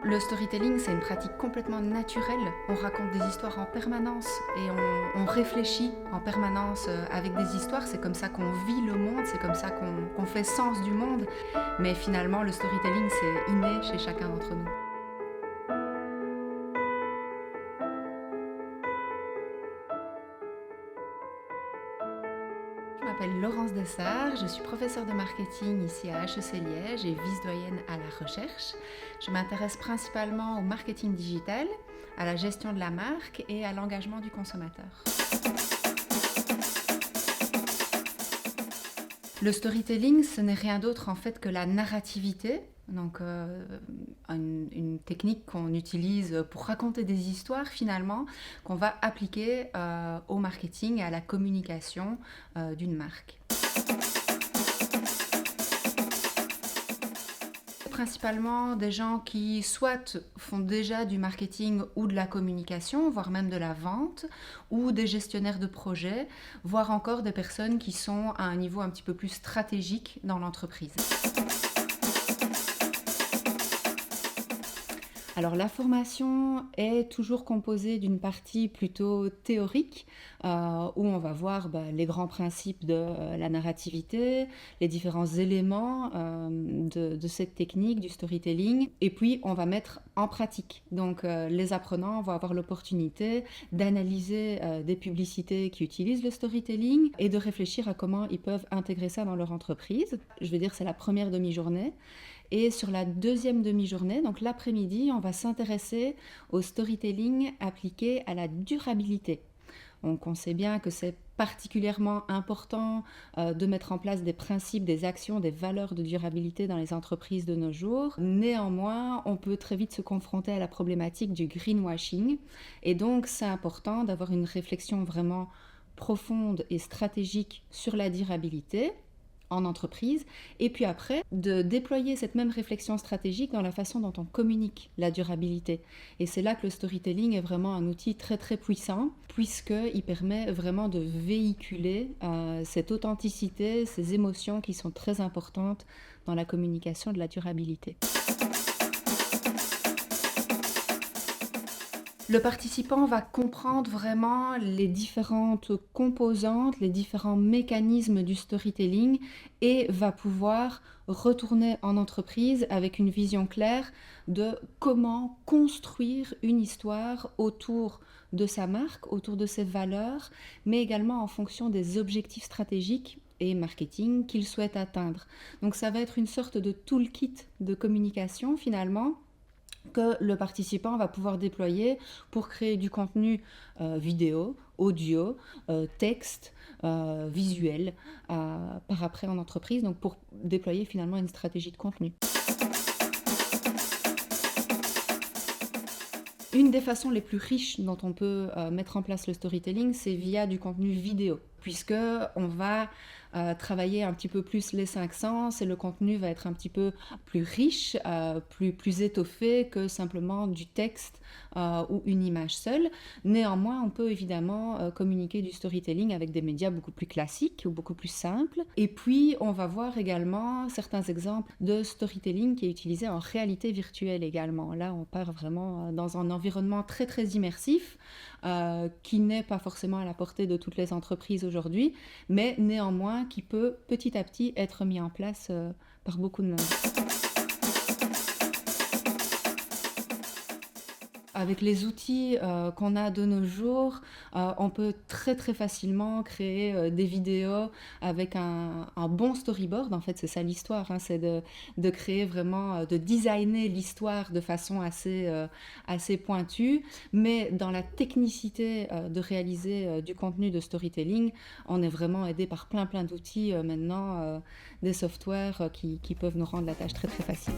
Le storytelling, c'est une pratique complètement naturelle. On raconte des histoires en permanence et on réfléchit en permanence avec des histoires. C'est comme ça qu'on vit le monde, c'est comme ça qu'on fait sens du monde. Mais finalement, le storytelling, c'est inné chez chacun d'entre nous. Je m'appelle Laurence Dessart, je suis professeure de marketing ici à HEC Liège et vice-doyenne à la recherche. Je m'intéresse principalement au marketing digital, à la gestion de la marque et à l'engagement du consommateur. Le storytelling, ce n'est rien d'autre en fait que la narrativité, donc une technique qu'on utilise pour raconter des histoires finalement, qu'on va appliquer au marketing et à la communication d'une marque. Principalement des gens qui soit font déjà du marketing ou de la communication, voire même de la vente, ou des gestionnaires de projets, voire encore des personnes qui sont à un niveau un petit peu plus stratégique dans l'entreprise. Alors la formation est toujours composée d'une partie plutôt théorique où on va voir les grands principes de la narrativité, les différents éléments de cette technique du storytelling et puis on va mettre en pratique. Donc les apprenants vont avoir l'opportunité d'analyser des publicités qui utilisent le storytelling et de réfléchir à comment ils peuvent intégrer ça dans leur entreprise. Je veux dire, c'est la première demi-journée. Et sur la deuxième demi-journée, donc l'après-midi, on va s'intéresser au storytelling appliqué à la durabilité. Donc on sait bien que c'est particulièrement important de mettre en place des principes, des actions, des valeurs de durabilité dans les entreprises de nos jours. Néanmoins, on peut très vite se confronter à la problématique du greenwashing. Et donc c'est important d'avoir une réflexion vraiment profonde et stratégique sur la durabilité en entreprise, et puis après, de déployer cette même réflexion stratégique dans la façon dont on communique la durabilité. Et c'est là que le storytelling est vraiment un outil très très puissant, puisqu'il permet vraiment de véhiculer cette authenticité, ces émotions qui sont très importantes dans la communication de la durabilité. Le participant va comprendre vraiment les différentes composantes, les différents mécanismes du storytelling et va pouvoir retourner en entreprise avec une vision claire de comment construire une histoire autour de sa marque, autour de ses valeurs, mais également en fonction des objectifs stratégiques et marketing qu'il souhaite atteindre. Donc ça va être une sorte de toolkit de communication finalement que le participant va pouvoir déployer pour créer du contenu vidéo, audio, texte, visuel par après en entreprise, donc pour déployer finalement une stratégie de contenu. Une des façons les plus riches dont on peut mettre en place le storytelling, c'est via du contenu vidéo, puisque on va travailler un petit peu plus les cinq sens et le contenu va être un petit peu plus riche, plus étoffé que simplement du texte ou une image seule. Néanmoins, on peut évidemment communiquer du storytelling avec des médias beaucoup plus classiques ou beaucoup plus simples. Et puis, on va voir également certains exemples de storytelling qui est utilisé en réalité virtuelle également. Là, on part vraiment dans un environnement très très immersif qui n'est pas forcément à la portée de toutes les entreprises aujourd'hui, mais néanmoins qui peut petit à petit être mis en place par beaucoup de monde. Avec les outils qu'on a de nos jours, on peut très très facilement créer des vidéos avec un bon storyboard. En fait, c'est ça l'histoire, hein, c'est de créer vraiment, de designer l'histoire de façon assez pointue. Mais dans la technicité de réaliser du contenu de storytelling, on est vraiment aidé par plein d'outils maintenant, des softwares qui peuvent nous rendre la tâche très très facile.